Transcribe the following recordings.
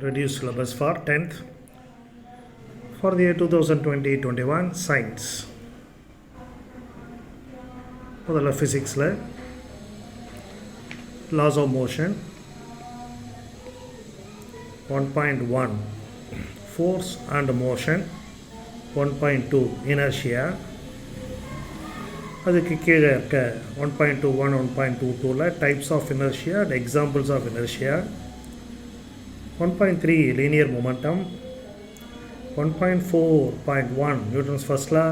reduced syllabus for 10th for the year 2020-21 science. முதல்ல ஃபிசிக்ஸில் laws of motion 1.1 force and motion 1.2 inertia அதுக்கு கீழே இருக்க 1.21 1.22ல types of inertia and examples of inertia 1.3 linear momentum 1.4.1 Newton's first law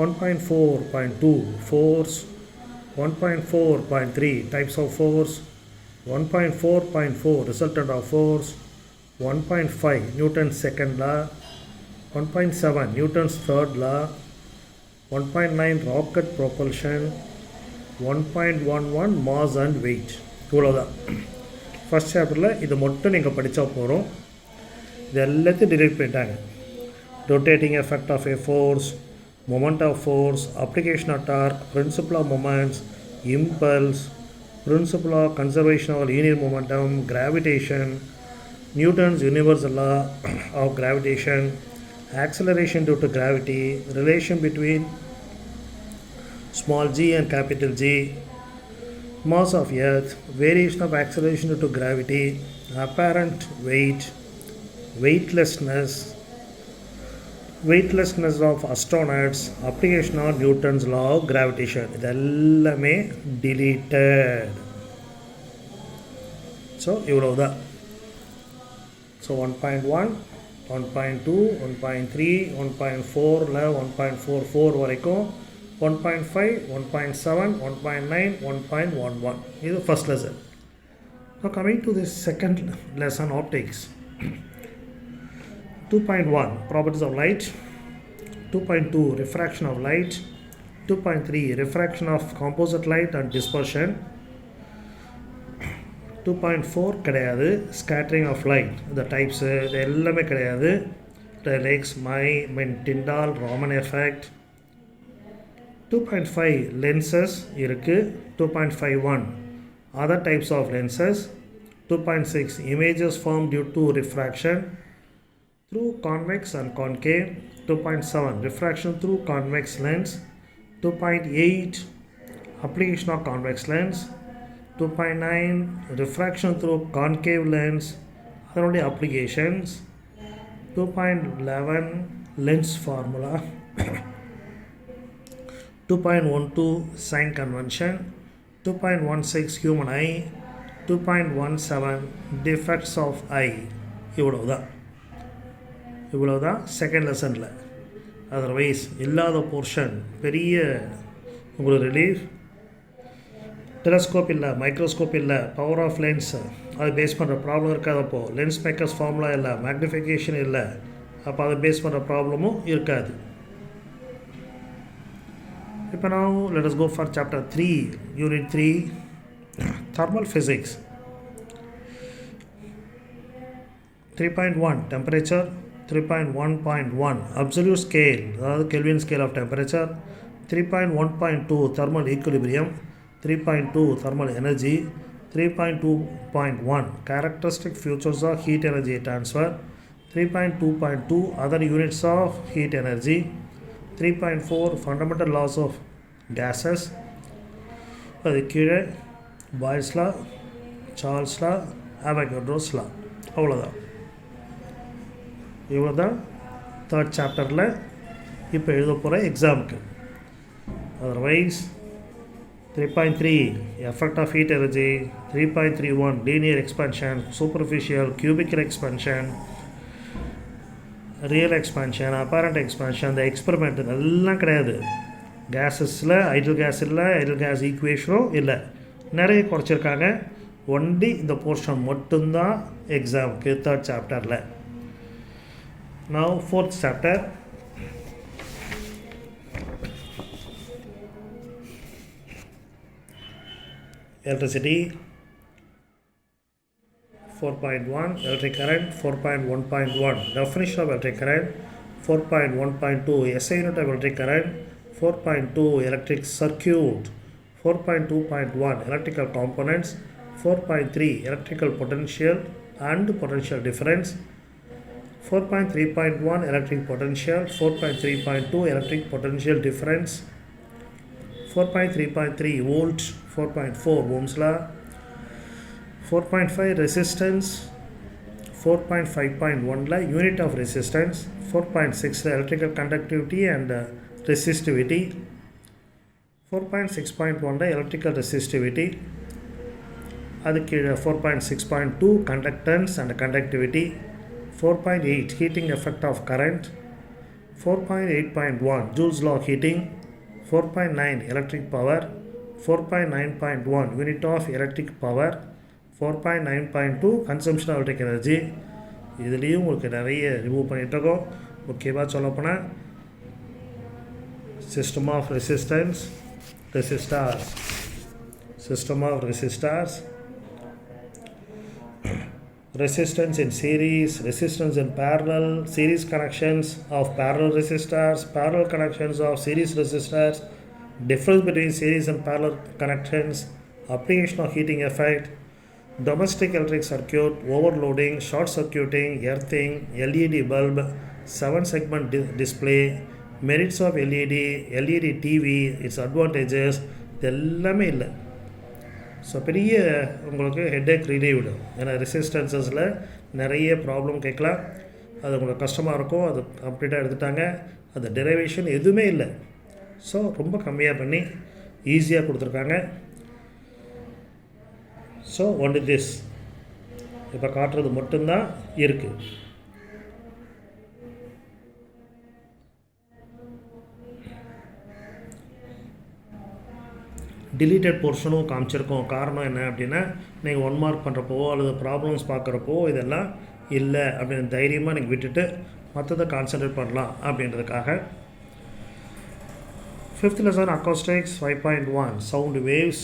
1.4.2 force 1.4.3 types of force 1.4.4 resultant of force 1.5 Newton's second law 1.7 Newton's third law 1.9 rocket propulsion 1.11 mass and weight இவ்வளோதான் first சாப்டரில் இது மட்டும் நீங்கள் படித்தா போகிறோம். இது எல்லாத்தையும் drive பண்ணிட்டாங்க. Rotating effect of a force, moment of force, application of torque, principle of moments, impulse, principle of conservation of linear momentum, gravitation, Newton's universal law of gravitation, acceleration due to gravity, relation between small g and capital G, mass of earth, variation of acceleration due to gravity, apparent weight, weightlessness of astronauts, application of Newton's law of gravitation. இதெல்லாமே deleted. So இவ்வளவுதான். So 1.1 1.2, 1.3, 1.4ல 1.44 வரைக்கும் 1.5, 1.7, 1.9, 1.11 இது first lesson. Now coming to this second lesson, optics. 2.1 properties of light, 2.2 refraction of light, 2.3 refraction of composite light and dispersion, 2.4 கிடையாது, scattering of light, இந்த types இது எல்லாமே கிடையாது. டெலெக்ஸ், Tyndall, Raman effect. 2.5 lenses இருக்குது. 2.51 other types of lenses. 2.6 images formed due to refraction through convex and concave. 2.7 refraction through convex lens. 2.8 application of convex lens. 2.9 refraction through concave lens, அதனுடைய applications. 2.11 lens formula. 2.12 sign convention. 2.16 human eye. 2.17 defects of eye. இவ்வளவுதான் second லெசனில். Otherwise இல்லாத portion பெரிய உங்களுக்கு relief. Telescope இல்லை, microscope இல்லை, power of lens அது face பண்ணுற ப்ராப்ளம் இருக்காதப்போ, லென்ஸ் மேக்கர்ஸ் ஃபார்முலா இல்லை, மேக்னிஃபிகேஷன் இல்லை, அப்போ அதை பேஸ் பண்ணுற ப்ராப்ளமும் இருக்காது. இப்போ நான் let us go for chapter 3 unit 3 thermal physics. 3.1 temperature. 3.1.1 absolute scale, அதாவது Kelvin scale of temperature. 3.1.2 thermal equilibrium. 3.2 thermal energy. 3.2.1 characteristic features of heat energy transfer. 3.2.2 other units of heat energy. 3.4 fundamental laws of gases. அது கீழே boys லா, Charles லா, Avogadro's லா. அவ்வளோதான். இவ்வளோதான் third சாப்டரில் இப்போ எழுத போகிற எக்ஸாமுக்கு. Otherwise 3.3 effect of heat energy. 3.31 linear expansion, superficial, cubical expansion, real expansion, apparent expansion. இந்த எக்ஸ்பெரிமெண்ட் எல்லாம் கிடையாது. கேஸஸில் ஐடியல் கேஸ் இல்லை, ஐடியல் கேஸ் ஈக்குவேஷனும் இல்லை, நிறைய குறைச்சிருக்காங்க. ஒன்லி இந்த போர்ஷன் மட்டும்தான் எக்ஸாமுக்கு தேர்ட் சாப்டரில். Now fourth chapter. Electricity. 4.1 electric current. 4.1.1 definition of electric current. 4.1.2 SI unit of electric current. 4.2 electric circuit. 4.2.1 electrical components. 4.3 electrical potential. and potential difference. 4.3.1 electric potential, 4.3.2 electric potential difference, 4.3.3 volt, 4.4 ohms law, 4.5 resistance, 4.5.1 la unit of resistance, 4.6 la electrical conductivity and resistivity, 4.6.1 la electrical resistivity, அதுக்கு 4.6.2 conductance and conductivity, 4.8 heating effect of current, 4.8.1 Joule's law of heating, 4.9 electric power, 4.9.1 unit of electric power, 4.9.2 consumption of electric energy. இதுலேயும் உங்களுக்கு நிறைய remove பண்ணிகிட்ருக்கோம். முக்கியமாக சொல்லப்போனால் system of resistance, resistors, system of resistors, resistance in series, resistance in parallel, series connections of parallel resistors, parallel connections of series resistors, difference between series and parallel connections, application of heating effect, domestic electric circuit, overloading, short circuiting, earthing, LED bulb, 7-segment display, merits of LED TV, its advantages, இதெல்லாமே இல்லை. So பெரிய உங்களுக்கு headache relieved. ஏன்னா ரெசிஸ்டன்சஸில் நிறைய problem கேட்கலாம், அது உங்களுக்கு கஷ்டமாக இருக்கும். அது கம்ப்ளீட்டாக எடுத்துட்டாங்க, அது டெரைவேஷன் எதுவுமே இல்லை. ஸோ ரொம்ப கம்மியாக பண்ணி ஈஸியாக கொடுத்துருக்காங்க. ஸோ ஒன்லி திஸ் இப்போ காட்டுறது மட்டும்தான் இருக்குது. டிலீட்டட் போர்ஷனும் காமிச்சிருக்கோம். காரணம் என்ன அப்படின்னா, நீங்கள் 1 மார்க் பண்ணுறப்போ அல்லது ப்ராப்ளம்ஸ் பார்க்குறப்போ இதெல்லாம் இல்லை அப்படின்னு தைரியமாக நீங்கள் விட்டுட்டு மற்றதை கான்சன்ட்ரேட் பண்ணலாம் அப்படின்றதுக்காக. 5th lesson acoustics 5.1 sound waves,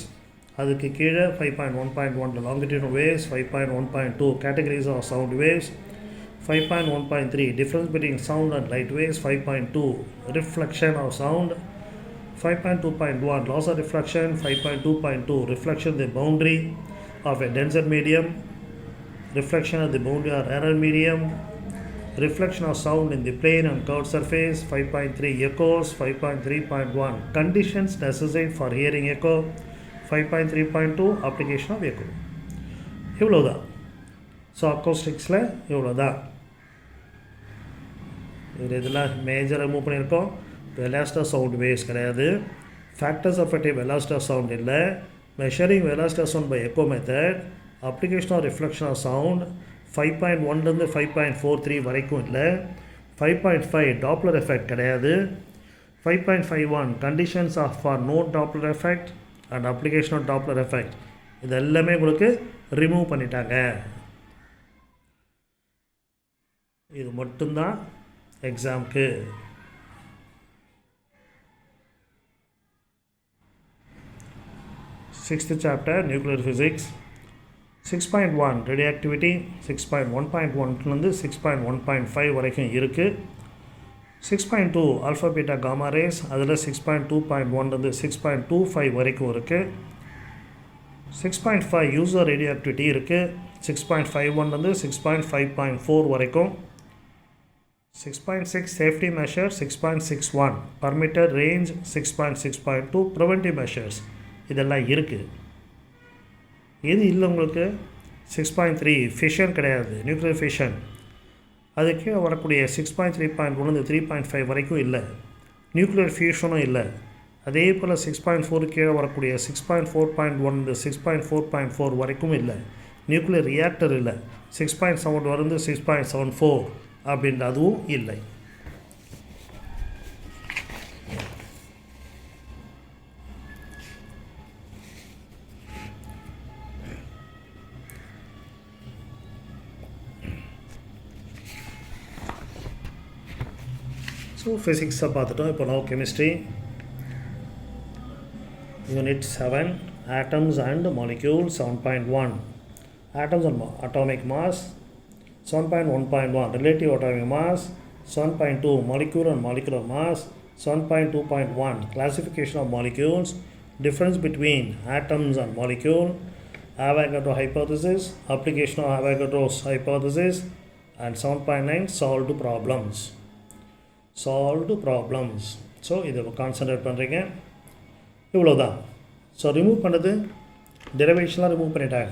அதுக்கு கீழே 5.1.1 longitudinal waves, 5.1.2 categories of sound waves, 5.1.3 difference between sound and light waves, 5.2 reflection of sound, 5.2.1 loss of reflection, 5.2.2 reflection the boundary of a denser medium, reflection of the boundary or error medium, reflection of sound in the plane and curved surface, 5.3 echoes, 5.3.1 conditions necessary for hearing echo, 5.3.2 application of echo. இவ்வளோதான். So அக்கோஸ்டிக்ஸில் இவ்வளோதான். இதெல்லாம் மேஜராக move பண்ணியிருக்கோம். velocity of sound waves கிடையாது. factors of effective velocity of sound இல்லை. measuring velocity of sound by echo method, application of reflection of sound 5.1லேருந்து 5.43 வரைக்கும் இல்லை. 5.5 Doppler effect கிடையாது. 5.51 conditions of for no Doppler effect and application of Doppler effect, இது எல்லாமே உங்களுக்கு remove பண்ணிட்டாங்க. இது மட்டும்தான் எக்ஸாமுக்கு. Sixth chapter nuclear physics, 6.1 radioactivity, 6.1.1லேருந்து 6.1.5 வரைக்கும் இருக்குது. 6.2 alpha beta gamma rays, அதில் 6.2.1லேருந்து 6.25 வரைக்கும் இருக்குது. 6.5 user radioactivity இருக்குது. 6.51லேருந்து 6.5.4 வரைக்கும். 6.6 safety measure, 6.61 permitted range, 6.6.2 preventive measures, இதெல்லாம் இருக்குது. எது இல்லை உங்களுக்கு? 6.3 ஃபிஷன் கிடையாது, நியூக்ளியர் ஃபிஷன். அதுக்கு வரக்கூடிய 6.3.1 3.5 வரைக்கும் இல்லை. நியூக்ளியர் ஃபியூஷனும் இல்லை. அதே போல் 6.4 கீழே வரக்கூடிய 6.4.1 6.4.4 வரைக்கும் இல்லை. நியூக்ளியர் ரியாக்டர் இல்லை. 6.7 வந்து 6.74 அப்படின்ற அதுவும் இல்லை. ஸோ ஃபிசிக்ஸை பார்த்துட்டோம். இப்போ now chemistry unit 7 atoms and molecules 7.1 atoms and atomic mass, 7.1.1 relative atomic mass, 7.2 molecule and molecular mass, 7.2.1 classification of molecules, difference between atoms and molecule, Avogadro hypothesis, application of Avogadro's hypothesis, and 7.9 solved problems. So இதை concentrate பண்ணுறீங்க, இவ்வளோதான். So remove பண்ணது டெரிவேஷன்லாம் remove பண்ணிட்டாங்க.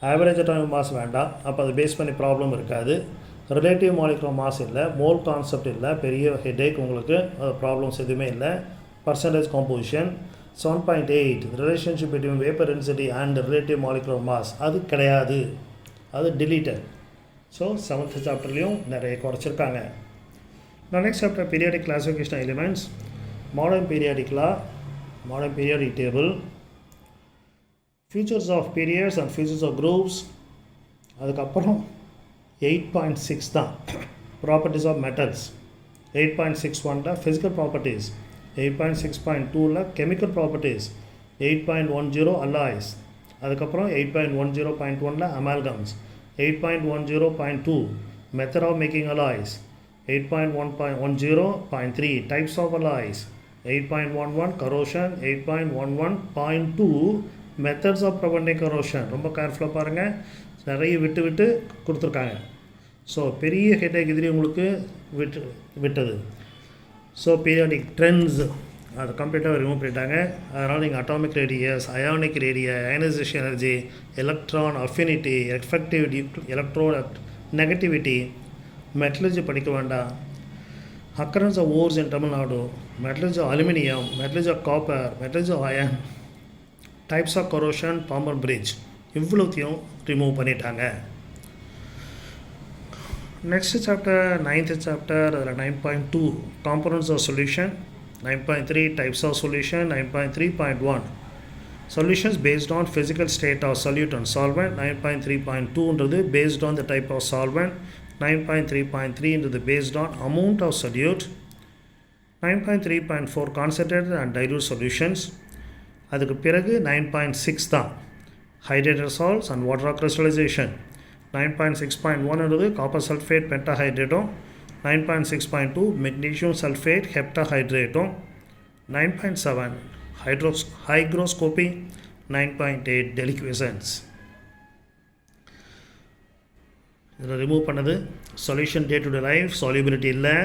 Average atomic mass வேண்டாம், அப்போ அதை base பண்ணி ப்ராப்ளம் இருக்காது. ரிலேட்டிவ் மாலிகுலர் மாஸ் இல்லை, மோல் கான்செப்ட் இல்லை, பெரிய ஹெட்டேக் உங்களுக்கு ப்ராப்ளம்ஸ் எதுவுமே இல்லை. Percentage composition 7.8 relationship between vapour density and relative molecular mass அது கிடையாது, அது டிலீட்டட். ஸோ 7th சாப்டர்லேயும் நிறைய குறைச்சிருக்காங்க. Next chapter periodic classification elements, modern periodic law, modern periodic table, features of periods and features of groups. அதுக்கப்புறம் 8.6 தான் properties of metals. 8.61 physical properties, 8.6.2 chemical properties, 8.10 alloys. அதுக்கப்புறம் 8.10.1 amalgams, 8.10.2 method of making alloys, 8.1.10.3 types of alloys, 8.11 corrosion, 8.11.2 methods of preventing corrosion. ரொம்ப கேர்ஃபுல்லாக பாருங்கள், நிறைய விட்டு கொடுத்துருக்காங்க. So பெரிய ஹெட்டேக் இதுலேயும் உங்களுக்கு விட்டது. ஸோ பீரியாடிக் ட்ரெண்ட்ஸ் அது கம்ப்ளீட்டாக ரிமூவ் பண்ணிட்டாங்க. அதனால் நீங்கள் atomic radius, ionic radius, ionisation energy, electron affinity, effectivity, electron negativity, metallurgy படிக்க வேண்டாம். Occurrence of ores in Tamil Nadu, metallurgy of aluminium, metallurgy of copper, metallurgy of iron, types of corrosion, Pamban bridge, இவ்வளோத்தையும் remove பண்ணிட்டாங்க. Next chapter 9th chapter, அதில் 9.2 components of solution, 9.3 types of solution, 9.3.1 solutions based on physical state of solute and solvent, 9.3.2ன்றது based on the type of solvent, 9.3.3ன்றது based on amount of solute, 9.3.4 concentrated and dilute solutions. அதுக்கு பிறகு 9.6 தான் hydrated salts and water crystallisation. 9.6.1ன்றது copper sulphate பென்டாஹைட்ரேட்டும், 9.6.2 magnesium sulphate ஹெப்டாஹைட்ரேட்டும், 9.7 hygroscopy, 9.8 deliquescence. இதில் remove பண்ணது solution day to day life, solubility இல்லை.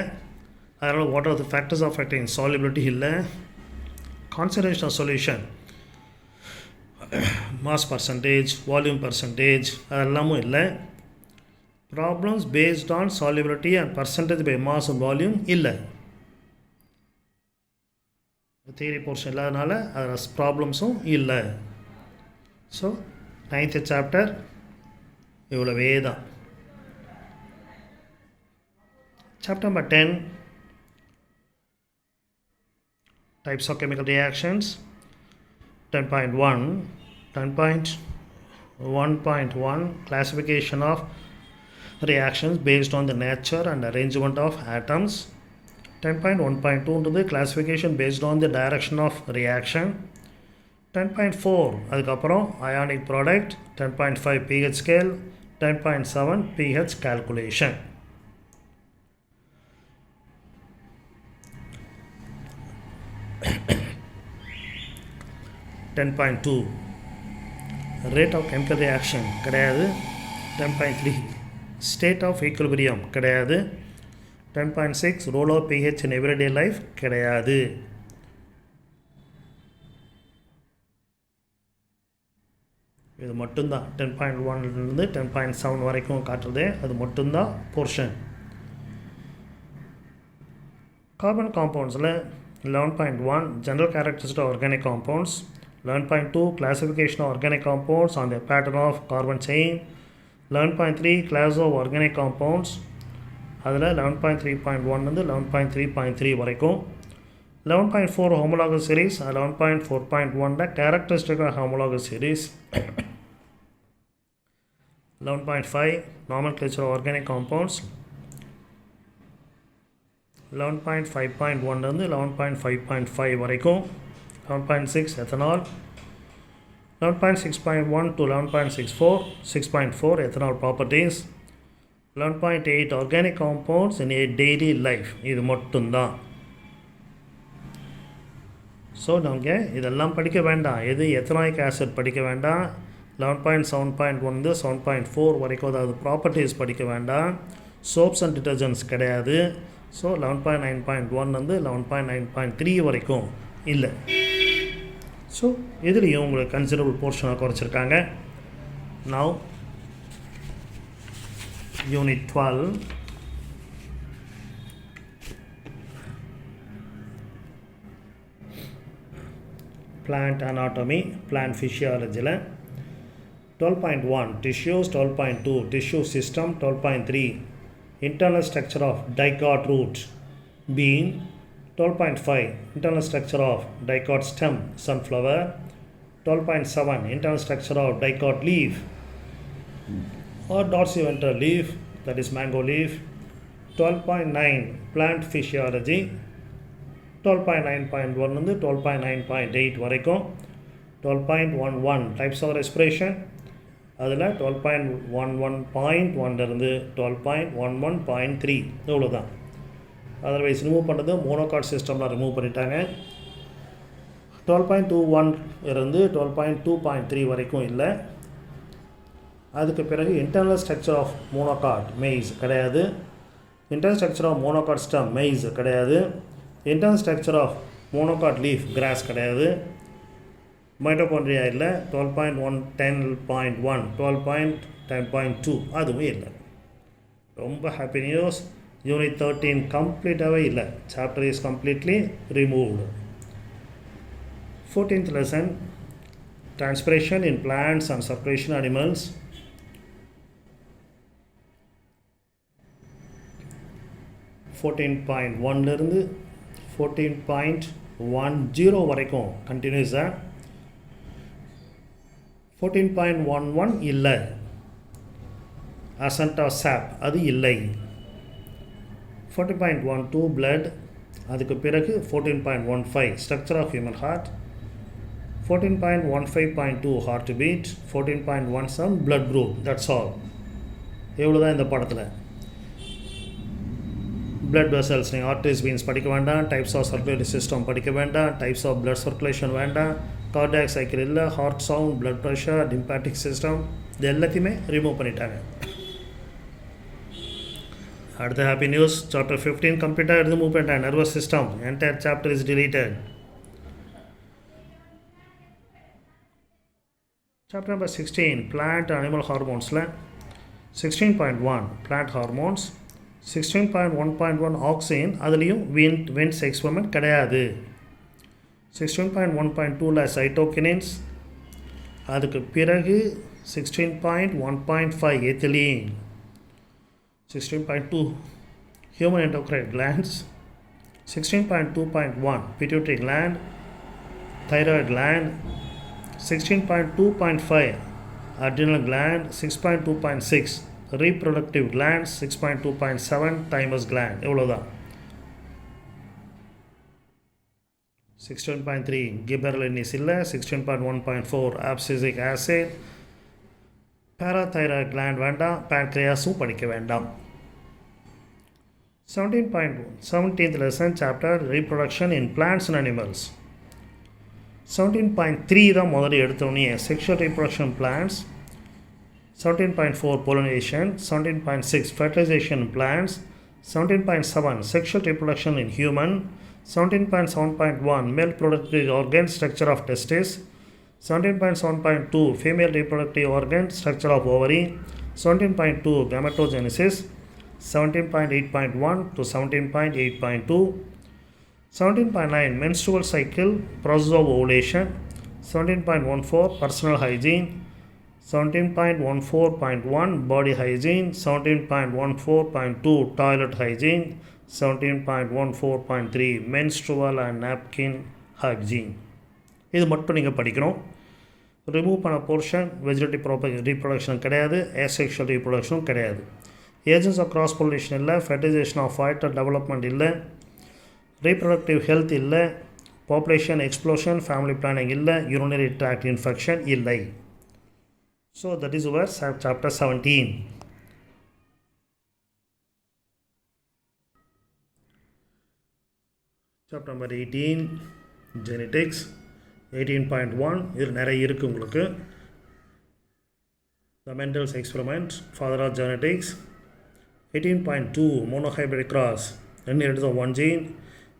அதனால் what are the factors affecting solubility இல்லை. Concentration of solution, mass percentage, volume percentage, அதெல்லாமும் இல்லை. Problems based on solubility and percentage by mass and volume இல்லை. Theory portion இல்லாதனால அதில் ப்ராப்ளம்ஸும் இல்லை. So 9th chapter இவ்வளவே தான். Chapter number 10 types of chemical reactions, 10.1 classification of reactions based on the nature and arrangement of atoms, 10.1.2 the classification based on the direction of reaction, 10.4 அதுக்கப்புறம் ionic product, 10.5 pH scale, 10.7 pH calculation. 10.2 rate of chemical reaction கிடையாது. 10.3 state of equilibrium கிடையாது. 10.6 role of pH in everyday life கிடையாது. இது மட்டும்தான் 10.1லேருந்து 10.7 வரைக்கும் காட்டுறது, அது மட்டும்தான் போர்ஷன். கார்பன் காம்பவுண்ட்ஸில் 11.1 general characteristics of organic compounds, 11.2 classification of organic compounds on the pattern of carbon chain, 11.3 class of organic compounds, அதில் 11.3.1 வந்து 11.3.3 வரைக்கும். 11.4 homologous series, 11.4.1 characteristic of homologous series, 11.5 nomenclature of organic compounds, 11.5.1 வந்து 11.5.5 வரைக்கும். 11.6 ethanol, 11.6.1 to 11.64 6.4 ethanol properties, 11.8 organic compounds in a daily life. இது மட்டும்தான். So நாங்கள் இதெல்லாம் படிக்க வேண்டாம். எது எத்தனாயிக் ஆசிட் படிக்க வேண்டாம், 11.7.1 வந்து 7.4 வரைக்கும், அதாவது ப்ராப்பர்ட்டிஸ் படிக்க வேண்டாம். சோப்ஸ் அண்ட் டிட்டர்ஜென்ட்ஸ் கிடையாது. ஸோ 11.9.1 வந்து 11.9.3 வரைக்கும் இல்லை. ஸோ இதுலேயும் உங்களுக்கு கன்சிடரபிள் போர்ஷனாக குறைச்சிருக்காங்க. Now unit 12 plant anatomy, plant physiology. 12.1 tissues, 12.2 tissue system, 12.3 internal structure of dicot root bean, 12.5 internal structure of dicot stem sunflower, 12.7 internal structure of dicot leaf or dorsiventral leaf, that is mango leaf, 12.9 plant physiology, 12.9.1 வந்து 12.9.8 வரைக்கும், 12.11 types of respiration, அதில் 12.11.1 இருந்து 12.11.3 இவ்வளோ தான். Otherwise remove பண்ணுறது மோனோகார்ட் சிஸ்டமில் remove பண்ணிட்டாங்க. 12.21 இருந்து 12.2.3 வரைக்கும் இல்லை. அதுக்கு பிறகு internal structure of monocot maize கிடையாது. Internal structure of monocot stem maize கிடையாது. Internal structure of monocot leaf grass கிடையாது. மைட்டோகாண்ட்ரியா இல்லை. 12.10.1 12.10.2 அதுவும் இல்லை. ரொம்ப ஹாப்பி நியூஸ். யூனிட் 13 கம்ப்ளீட்டாகவே இல்லை. Chapter is completely removed. 14th lesson transpiration in plants and circulation animals. 14.1 இருந்து 14.10 வரைக்கும் கண்டினியூஸாக. 14.11 இல்லை. அசன்ட் ஆஃப் சாப் அது இல்லை. 14.12 பிளட். அதுக்கு பிறகு 14.15 structure of human heart, 14.15.2 heart beat, 14.17 blood group. That's all. எவ்வளோ தான் இந்த படத்தில். blood vessels நீங்கள் arteries veins படிக்க வேண்டாம். டைப்ஸ் ஆஃப் சர்க்குலேட்டரி சிஸ்டம் படிக்க வேண்டாம். டைப்ஸ் ஆஃப் blood circulation வேண்டாம். கார்டியாக் சைக்கிள் இல்லை. Heart sound, blood pressure, lymphatic system இது எல்லாத்தையுமே ரிமூவ் பண்ணிட்டாங்க. அடுத்த ஹாப்பி நியூஸ், சாப்டர் 15 கம்ப்ளீட்டாக ரிமூவ் பண்ணிட்டாங்க. Nervous system entire chapter is deleted. Chapter number 16 plant animal ஹார்மோன்ஸில் 16.1 பிளான்ட் ஹார்மோன்ஸ், 16.1.1 ஆக்சின். அதுலேயும் வென் செக்ஸ் உமன் கிடையாது. 16.1.2ல் சைட்டோகினின்ஸ். அதுக்கு பிறகு 16.1.5 ethylene. 16.2 human endocrine glands. 16.2.1 pituitary gland, thyroid gland. 16.2.5 adrenal gland. 6.2.6 reproductive glands. 6.2.7 thymus gland. எவ்வளோதான். 16.3 gibberellins இல்லை. 16.1.4 abscisic acid. parathyroid gland வேண்டாம். pancreasum படிக்க வேண்டாம். 17th lesson chapter reproduction in plants and animals. 17.3 தான் முதல்ல எடுத்தோன்னே sexual reproduction plants. 17.4 pollination. 17.6 fertilization in plants. 17.7 sexual reproduction in human. 17.7.1 male reproductive organ structure of testis. 17.7.2 female reproductive organ structure of ovary. 17.2 gametogenesis. 17.8.1 to 17.8.2. 17.9 menstrual cycle, process of ovulation. 17.14 personal hygiene. 17.14.1 body hygiene. 17.14.2 toilet hygiene. 17.14.3 menstrual and napkin hygiene. இது மட்டும் நீங்கள் படிக்கணும். Remove பண்ண portion vegetative reproduction கிடையாது. Asexual ரீப்ரொடக்ஷனும் கிடையாது. Agents of cross பொலினேஷன் இல்லை. Fertilisation of fighter development இல்லை. Reproductive health இல்லை. பாப்புலேஷன் எக்ஸ்ப்ளோஷன், ஃபேமிலி பிளானிங் இல்லை. யூரினரி ட்ராக்ட் இன்ஃபெக்ஷன் இல்லை. So that is your chapter 17. Chapter number 18 genetics. 18.1 இது நிறைய இருக்குது உங்களுக்கு. The Mendel's experiment, father of genetics. 18.2 monohybrid cross, inheritance of one gene.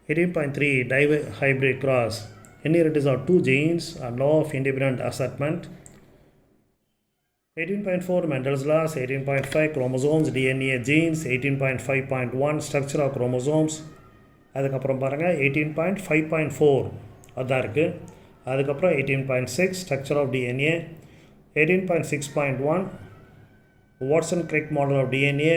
18.3 dihybrid cross, inheritance of two genes and law of independent assortment. 18.4 Mendel's laws. 18.5 chromosomes, DNA, genes. 18.5.1 structure of chromosomes. அதுக்கப்புறம் பாருங்கள் 18.5.4 அதான் இருக்குது. அதுக்கப்புறம் 18.6 structure of DNA. 18.6.1 Watson-Crick model of DNA.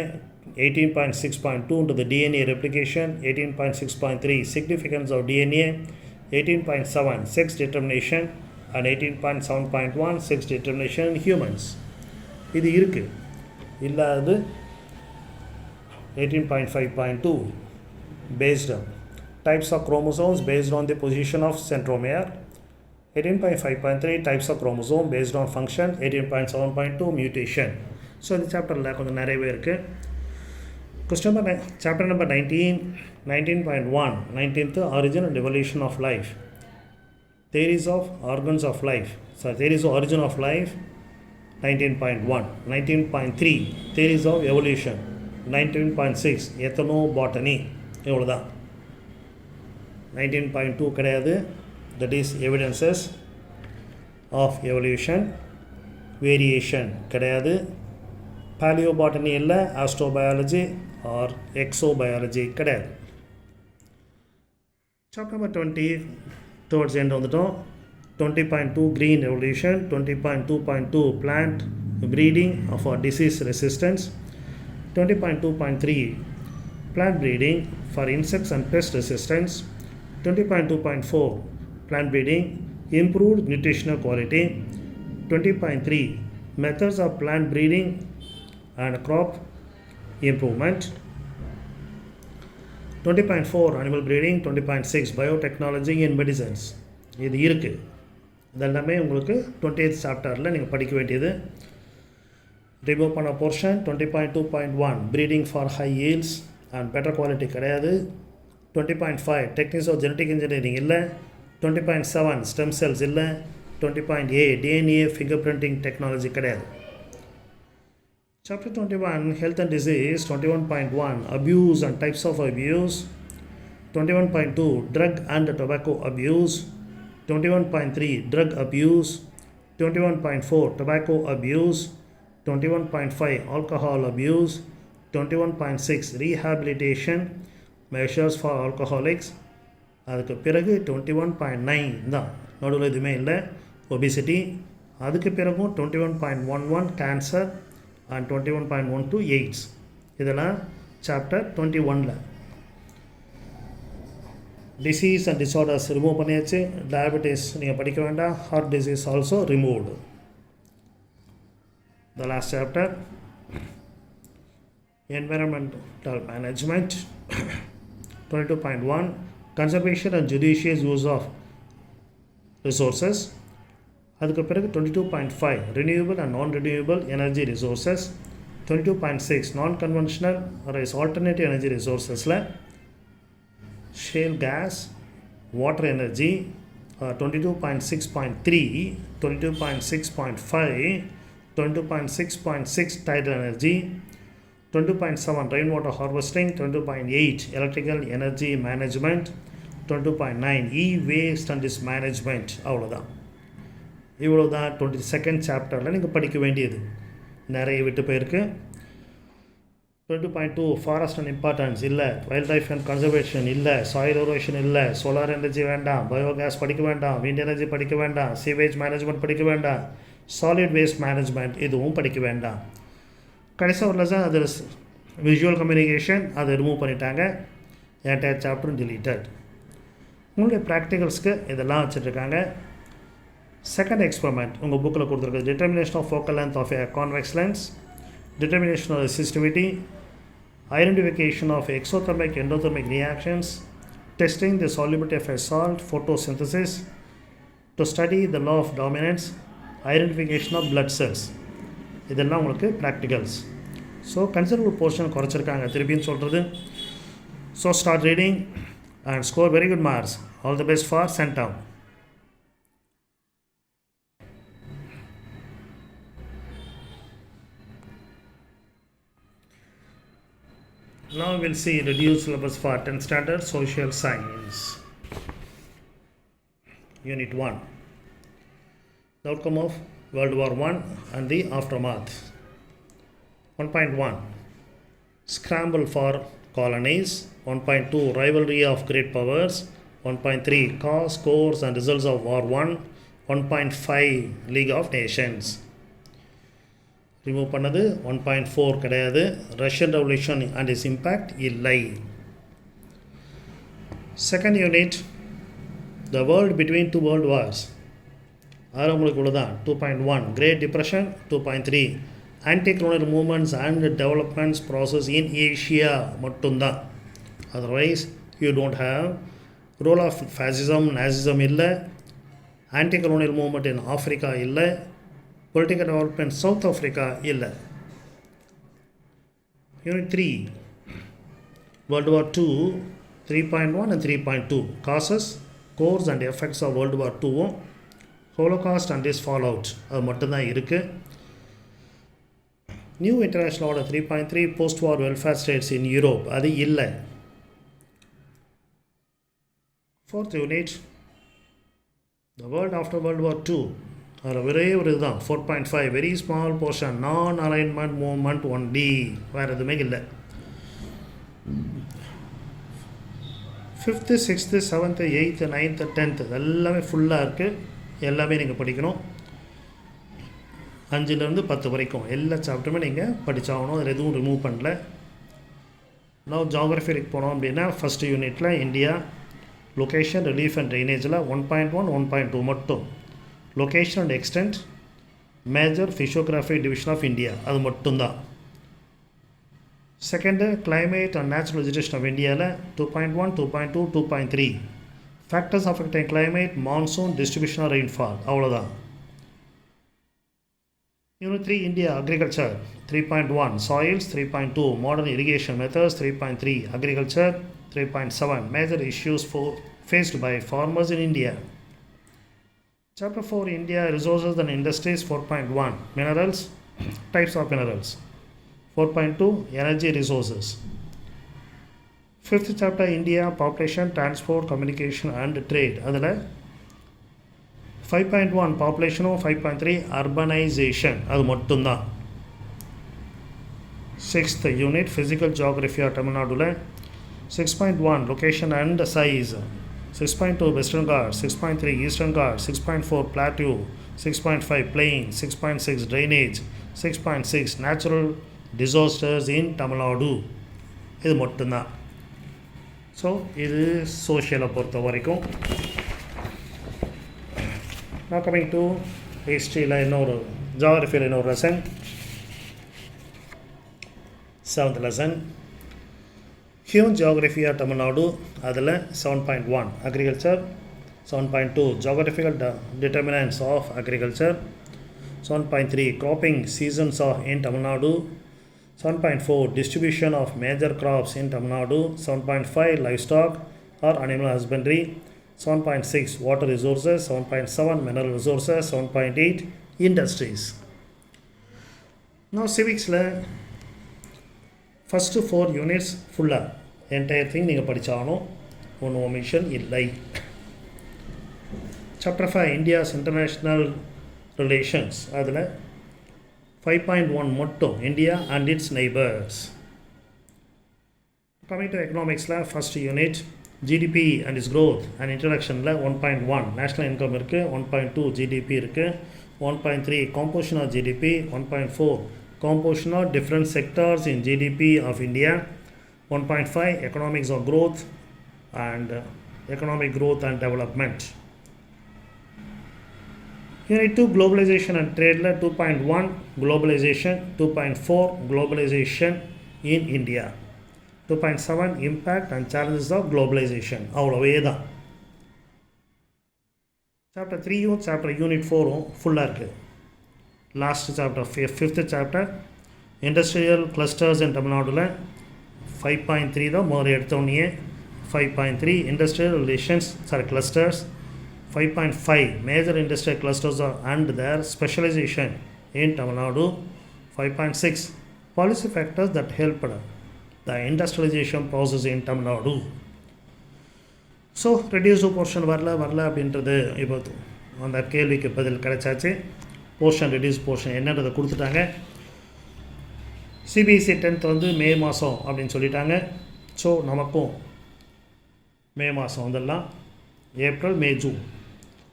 18.6.2 into the DNA replication. 18.6.3 significance of DNA. 18.7 sex determination and 18.7.1 sex determination in humans. இது இருக்குது. இல்லாதது 18.5.2 based on types of chromosomes based on the position of centromere. 18.5.3 types of chromosome based on function. 18.7.2 mutation. So இந்த சாப்டரில் கொஞ்சம் நிறையவே இருக்குது. Question number chapter number 19.1 19th origin and evolution of life. Theories of organs of life. Theories of origin of life. 19.1 19.3 theories of evolution. 19.6 ethnobotany. இவ்வளோதான். 19.2 கிடையாது. That is evidences of evolution. Variation கிடையாது. Paleobotany இல்லை. Astrobiology or exobiology கிடையாது. Chapter number 20 towards the end வந்துட்டோம். 20.2 green evolution. 20.2.2 plant breeding for disease resistance. 20.2.3 plant breeding for insects and pest resistance. 20.2.4 plant breeding improved nutritional quality. 20.3 methods of plant breeding and crop improvement. 20.4 animal breeding. 20.6 biotechnology in medicines. இது இருக்குது. இதெல்லாமே உங்களுக்கு 20th சாப்டரில் நீங்கள் படிக்க வேண்டியது. Remove பண்ண portion 20.2.1 breeding for high yields and better quality கிடையாது. 20.5 techniques of genetic engineering இல்லை. 20.7 stem cells இல்லை. 20.8 DNA fingerprinting technology கிடையாது. Chapter 21 health and disease. 21.1 abuse and types of abuse. 21.2 drug and tobacco abuse. 21.3 drug abuse. 21.4 tobacco abuse. 21.5 alcohol abuse. 21.6 rehabilitation measures for alcoholics. அதுக்கு பிறகு 21.9 தான், நடுவில் எதுவுமே இல்லை, obesity. அதுக்கு பிறகும் 21.11 கேன்சர் அண்ட் 21.12 எய்ட்ஸ். இதெல்லாம் சாப்டர் 21ல். டிசீஸ் அண்ட் டிஸார்டர்ஸ் ரிமூவ் பண்ணியாச்சு. டயபெட்டிஸ் நீங்கள் படிக்க வேண்டாம். Heart disease also removed. The last chapter environmental management. 22.1 conservation and judicious use of resources. அதுக்கு பிறகு 22.5 renewable and non-renewable energy resources. 22.6 non-conventional or alternative energy resourcesல shale gas, water energy. 22.6.3 22.6.5 22.6.6 tidal energy. 22.7 rainwater harvesting. 22.8 electrical energy management. 22.9 e-waste and its management. அவ்வளோதான். இவ்வளோதான் 22nd சாப்டரில் நீங்கள் படிக்க வேண்டியது. நிறைய விட்டு போயிருக்கு. 22.2 ஃபாரஸ்ட் அண்ட் இம்பார்ட்டன்ஸ் இல்லை. வைல்ட் லைஃப் அண்ட் கன்சர்வேஷன் இல்லை. சாயில் எரோஷன் இல்லை. சோலார் எனர்ஜி வேண்டாம். பயோகேஸ் படிக்க வேண்டாம். விண்ட் எனர்ஜி படிக்க வேண்டாம். சீவேஜ் மேனேஜ்மெண்ட் படிக்க வேண்டாம். சாலிட் வேஸ்ட் மேனேஜ்மெண்ட் இதுவும் படிக்க வேண்டாம். கடைசியாக ஒரு லெசன் அது விஷுவல் கம்யூனிகேஷன், அதை ரிமூவ் பண்ணிட்டாங்க. என்டையர் சாப்டரும் டிலீட்டட். உங்களுடைய ப்ராக்டிகல்ஸ்க்கு இதெல்லாம் வச்சுட்ருக்காங்க. செகண்ட் எக்ஸ்பெரிமெண்ட் உங்கள் புக்கில் கொடுத்துருக்கு. Determination of focal length of a convex lens, determination of resistivity, identification of exothermic endothermic reactions, testing the solubility of a salt, photosynthesis, to study the law of dominance, identification of blood cells. இதெல்லாம் உங்களுக்கு practicals. So considerable portion குறைச்சிருக்காங்க திருப்பின்னு சொல்கிறது. So start reading and score very good marks. All the best for centum. Now we'll see reduced syllabus for 10th standard social science. Unit 1. The outcome of World War I and the aftermath. 1.1. Scramble for colonies. 1.2. Rivalry of great powers. 1.3. Cause, scores and results of War I. 1.5. League of Nations. Remove பண்ணது 1.4 கிடையாது. Russian revolution and is impact இல்லை. Second unit the world between two world wars. அது உங்களுக்கு இவ்வளோ தான். 2.1 great depression. 2.3 anti colonial movements and developments process in Asia மட்டும்தான். Otherwise you don't have role of fascism nazism இல்லை, anti colonial movement in Africa இல்லை, political development South Africa இல்லை. Unit 3 world war 2 3.1 and 3.2 causes course and effects of world war 2வும் holocaust and is fall out அது மட்டும்தான் இருக்குது. New international order 3.3 post war welfare states in Europe அது இல்லை. Fourth unit the world after world war 2 அதில் ஒரே ஒரு இதுதான் 4.5 very small portion non alignment movement only, வேறு எதுவுமே இல்லை. 5th 6th 7th 8th 9th 10th எல்லாமே ஃபுல்லாக இருக்குது. எல்லாமே நீங்கள் படிக்கணும். 5லேருந்து 10 வரைக்கும் எல்லா சாப்டருமே நீங்கள் படித்தாகணும். அதில் எதுவும் ரிமூவ் பண்ணல. நான் ஜாகிரஃபிக்கு போனோம் அப்படின்னா ஃபஸ்ட் யூனிட்டில் இந்தியா லொக்கேஷன் ரிலீஃப் அண்ட் ட்ரைனேஜில் 1.1 1.2 மட்டும். Location and extent major physiography division of India அது மட்டும்தான். Second climate and natural vegetation of இந்தியாவில் 2.1 2.2 2.3 factors affecting climate monsoon distribution of rainfall அவ்வளோதான். Unit 3 India agriculture 3.1 soils 3.2 modern irrigation methods 3.3 agriculture 3.7 major issues faced by farmers in India. Chapter 4 India Resources and Industries 4.1 Minerals Types of Minerals 4.2 Energy Resources. 5th chapter India Population Transport Communication and Trade அதில் 5.1 Population 5.3 Urbanization அது மட்டும்தான். 6th Unit Physical Geography of Tamilnadu 6.1 Location and Size. 6.2 Western Ghats, 6.3 Eastern Ghats, 6.4 Plateau, 6.5 Plain, 6.6 Drainage, 6.6 Natural Disasters in Tamilnadu. இது மட்டும்தான். So இது சோஷியலை பொறுத்த வரைக்கும். நான் coming to ஹிஸ்ட்ரியில் இன்னொரு ஜாகிரஃபியில் இன்னொரு lesson 7th lesson Human Geography of Tamil Nadu அதில் 7.1 Agriculture, 7.2 Geographical Determinants of Agriculture, 7.3 Cropping Seasons of in Tamil Nadu, 7.4 Distribution of Major Crops in Tamil Nadu, 7.5 Livestock or Animal Husbandry, 7.6 Water Resources, 7.7 Mineral Resources, 7.8 Industries. Now civicsல first 4 units ஃபுல்லாக entire thing நீங்கள் படித்தாகணும். ஒன்று omission இல்லை. Chapter 5 India's international relations அதில் 5.1 மட்டும் India and its neighbours. Coming to எக்கனாமிக்ஸில் first unit GDP and its growth and இன்ட்ரடக்ஷனில் 1.1 நேஷ்னல் இன்கம் இருக்குது, 1.2 ஜிடிபி இருக்குது, 1.3 composition of GDP, 1.4 composition of different sectors in GDP of India, 1.5 economics of growth and economic growth and development. Unit 2 globalization and trade 2.1 globalization, 2.4 globalization in India, 2.7 impact and challenges of globalization. அவ்வளவே தான். Chapter 3யும் chapter unit 4ம் ஃபுல்லாக இருக்குது. Last chapter 5th chapter industrial clusters in தமிழ்நாடுல 5.3 தான் முதல்ல எடுத்தோடனே. 5.3 industrial relations clusters, 5.5 major industrial clusters and their specialisation in Tamil Nadu, 5.6 policy factors that helped the industrialization process in Tamilnadu. So reduced portion வரல அப்படின்றது இப்போ அந்த கேள்விக்கு பதில் கிடைச்சாச்சு. போர்ஷன் ரெடியூஸ் போர்ஷன் என்னன்றதை கொடுத்துட்டாங்க. சிபிஎஸ்சி 10th வந்து மே மாதம் அப்படின்னு சொல்லிட்டாங்க. ஸோ நமக்கும் மே மாதம் வந்துடலாம். ஏப்ரல், மே, ஜூன்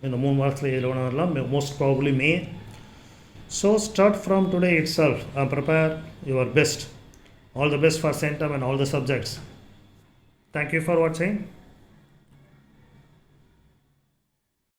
இந்த 3 மாதத்தில் இதில் ஒன்று வரலாம். Most probably May. So start from today it self and prepare your best. All the best for CENTUM and all the subjects. Thank you for watching.